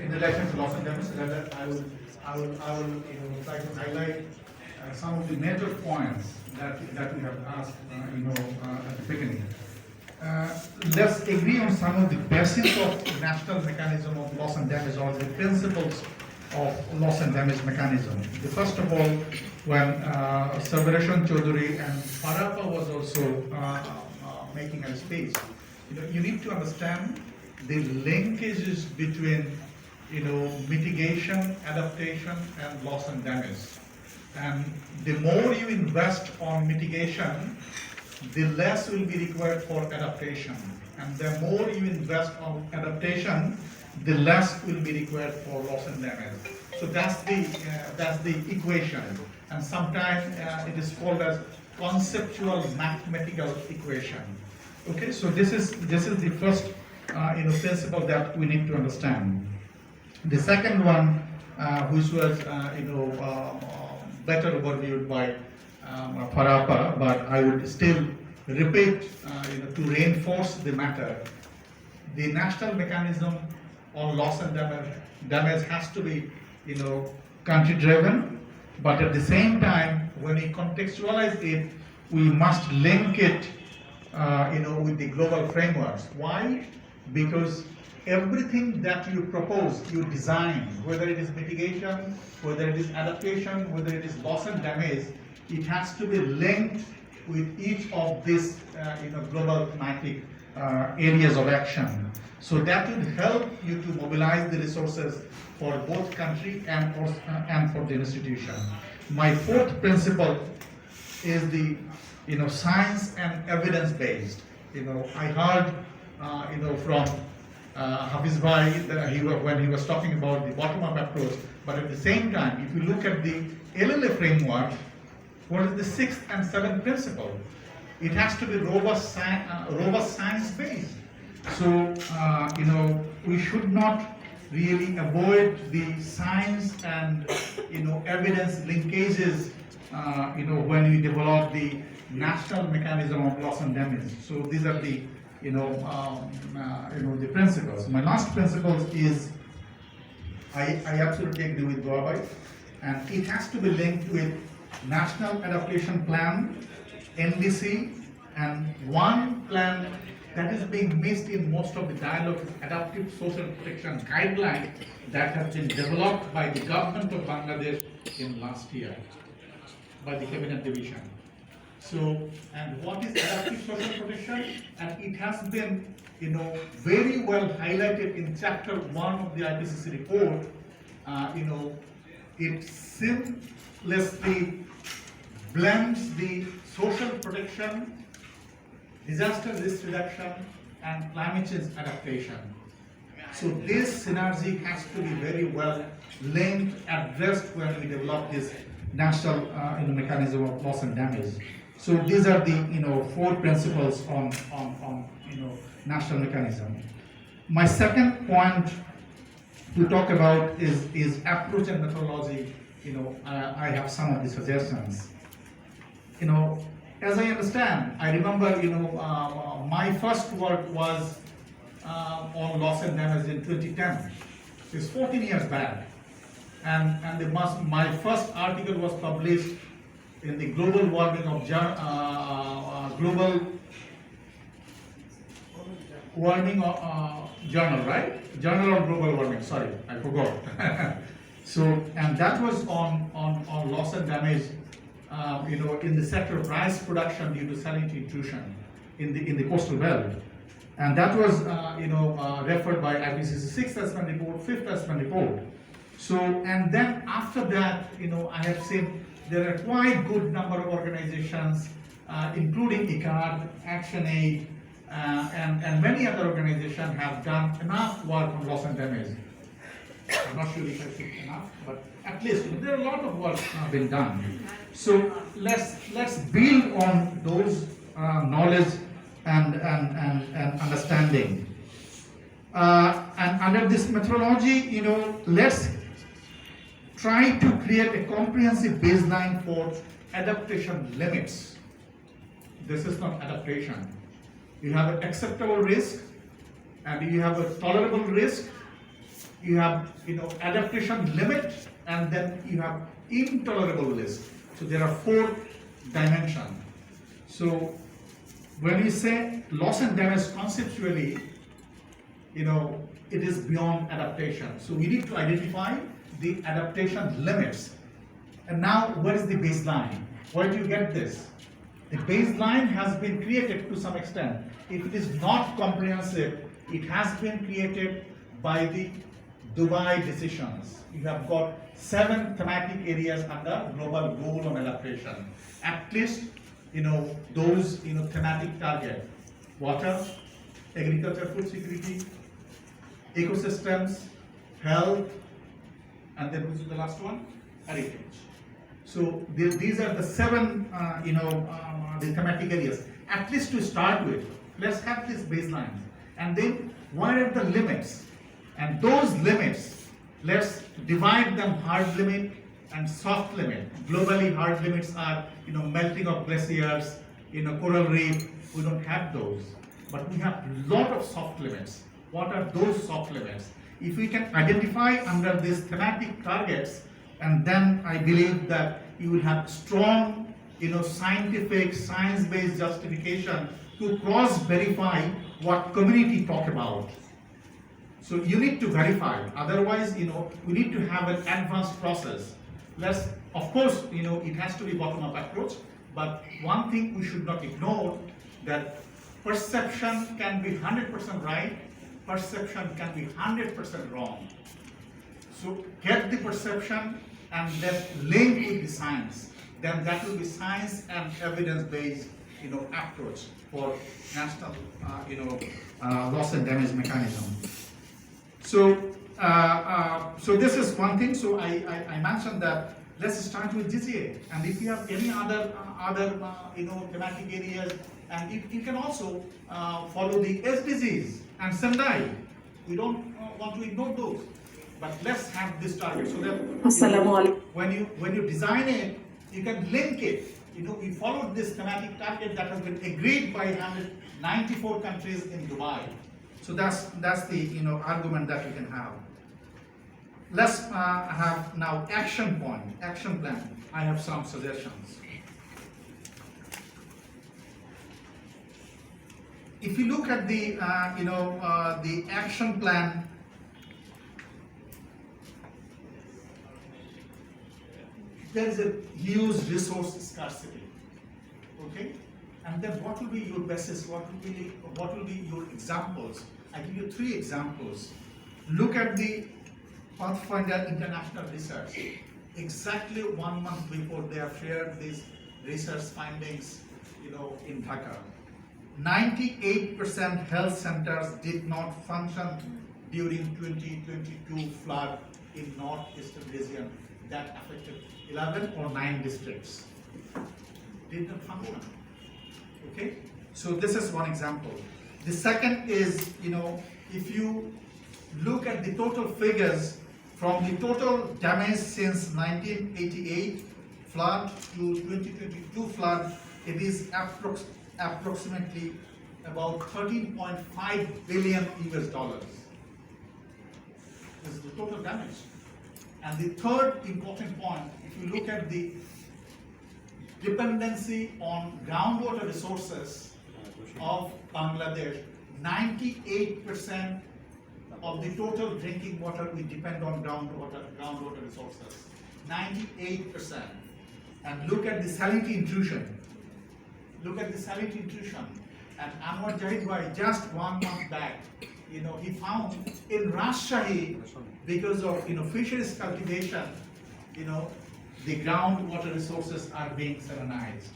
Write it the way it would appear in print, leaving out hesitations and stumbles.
in relation to loss and damage, I will try to highlight some of the major points that we have asked at the beginning. Let's agree on some of the basics of national mechanism of loss and damage, or the principles of loss and damage mechanism. First of all, when Sarvareshwan Chaudhary and Farapa was also making a speech, you need to understand the linkages between mitigation, adaptation, and loss and damage. And the more you invest on mitigation, the less will be required for adaptation. And the more you invest on adaptation, the less will be required for loss and damage. So that's the equation. And sometimes it is called as conceptual mathematical equation. Okay, so this is the first principle that we need to understand. The second one, which was better overviewed by Farapa, but I would still repeat to reinforce the matter. The national mechanism on loss and damage has to be country driven, but at the same time, when we contextualize it, we must link it with the global frameworks. Why? Because everything that you propose, you design, whether it is mitigation, whether it is adaptation, whether it is loss and damage, it has to be linked with each of these global thematic areas of action. So that will help you to mobilize the resources for both country and for the institution. My fourth principle is the science and evidence based. I heard from Hafiz Bhai when he was talking about the bottom-up approach, but at the same time, if you look at the LLA framework, what is the sixth and seventh principle? It has to be robust science-based. So we should not really avoid the science and evidence linkages when we develop the national mechanism of loss and damage. So these are the the principles. My last principle is I absolutely agree with Dua, and it has to be linked with National Adaptation Plan, NDC, and one plan that is being missed in most of the dialogue is Adaptive Social Protection Guideline that has been developed by the government of Bangladesh in last year by the Cabinet Division. So, and what is adaptive social protection? And it has been, very well highlighted in chapter 1 of the IPCC report. It seamlessly blends the social protection, disaster risk reduction, and climate change adaptation. So this synergy has to be very well linked, addressed when we develop this national mechanism of loss and damage. So these are the four principles on national mechanism. My second point to talk about is approach and methodology. I have some of the suggestions. As I understand, I remember my first work was on loss and damage in 2010. It's 14 years back, and my first article was published in the Global Warming of Global Warming Journal, right? Journal on Global Warming. Sorry, I forgot. So, and that was on loss and damage, in the sector of rice production due to salinity intrusion in the coastal belt, and that was referred by IPCC 6th assessment report, 5th assessment report. So, and then after that, I have seen there are quite good number of organizations, including ICAR, ActionAid, and many other organizations have done enough work on loss and damage. I'm not sure if I think enough, but at least there are a lot of work been done. So let's build on those knowledge and understanding. And under this methodology, let's try to create a comprehensive baseline for adaptation limits. This is not adaptation. You have an acceptable risk and you have a tolerable risk, you have adaptation limit, and then you have intolerable risk. So there are 4 dimensions. So when we say loss and damage conceptually, it is beyond adaptation. So we need to identify the adaptation limits. And now, what is the baseline? Where do you get this? The baseline has been created to some extent. If it is not comprehensive, it has been created by the Dubai decisions. You have got 7 thematic areas under global goal on adaptation. At least, those thematic target: water, agriculture, food security, ecosystems, health, and then which is the last one? Heritage. So these are the 7 the thematic areas. At least to start with, let's have this baseline. And then what are the limits? And those limits, let's divide them: hard limit and soft limit. Globally, hard limits are melting of glaciers, coral reef. We don't have those, but we have a lot of soft limits. What are those soft limits? If we can identify under these thematic targets, and then I believe that you will have strong, scientific, science-based justification to cross-verify what community talk about. So you need to verify. Otherwise, we need to have an advanced process. Of course, it has to be bottom-up approach. But one thing we should not ignore, that perception can be 100% right, perception can be 100% wrong. So get the perception and then link with the science. Then that will be science and evidence-based, approach for national, loss and damage mechanism. So, so this is one thing. So I mentioned that. Let's start with GCA, and if you have any other thematic areas, and you can also follow the SDGs and Sendai. We don't want to ignore those, but let's have this target so that when you design it, you can link it. We followed this thematic target that has been agreed by 194 countries in Dubai. So that's the argument that you can have. Let's have now action plan. I have some suggestions. If you look at the the action plan, there is a huge resource scarcity. Okay, and then what will be your basis? What will be your examples? I give you 3 examples. Look at the Pathfinder International Research. Exactly 1 month before they have shared these research findings, in Dhaka. 98% health centers did not function during 2022 flood in northeastern region that affected 11 or 9 districts. Did not function. Okay, so this is one example. The second is, if you look at the total figures from the total damage since 1988 flood to 2022 flood, it is approximately about 13.5 billion US dollars. This is the total damage. And the third important point, if you look at the dependency on groundwater resources of Bangladesh, 98% of the total drinking water we depend on groundwater resources. 98%. And look at the salinity intrusion. Look at the salinity intrusion. And Anwar Jahid Bhai, just 1 month back, he found in Rajshahi, because of fisheries cultivation, the groundwater resources are being salinized.